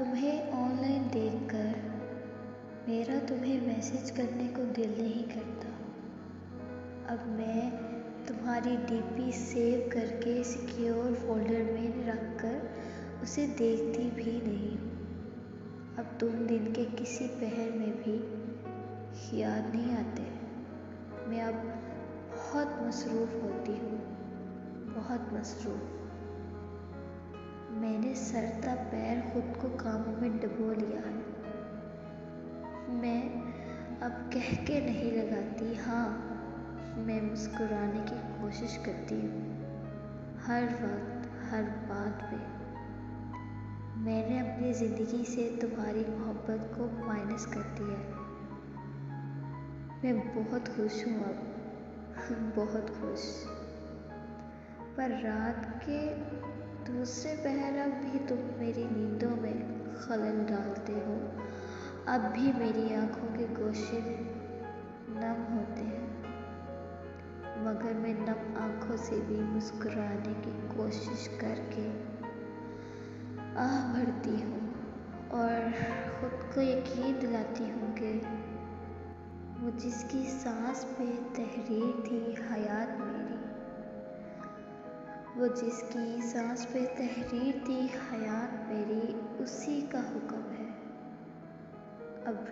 तुम्हें ऑनलाइन देखकर मेरा तुम्हें मैसेज करने को दिल नहीं करता। अब मैं तुम्हारी डीपी सेव करके सिक्योर फोल्डर में रखकर उसे देखती भी नहीं। अब तुम दिन के किसी पहर में भी याद नहीं आते। मैं अब बहुत मसरूफ़ होती हूँ, बहुत मसरूफ़। मैंने सरता पैर खुद को कामों में डुबो लिया है। मैं अब कह के नहीं लगाती, हाँ मैं मुस्कुराने की कोशिश करती हूँ हर वक्त, हर बात पे। मैंने अपनी ज़िंदगी से तुम्हारी मोहब्बत को माइनस कर दिया है। मैं बहुत खुश हूँ अब, बहुत खुश। पर रात के दूसरे पहर अब भी तुम मेरी नींदों में खलल डालते हो। अब भी मेरी आँखों के गोशे नम होते हैं, मगर मैं नम आँखों से भी मुस्कुराने की कोशिश करके आह भरती हूँ और खुद को यकीन दिलाती हूँ कि वो जिसकी सांस पे तहरीर थी हयात मेरी, वो जिसकी सांस पे तहरीर थी हयात मेरी, उसी का हुक्म है अब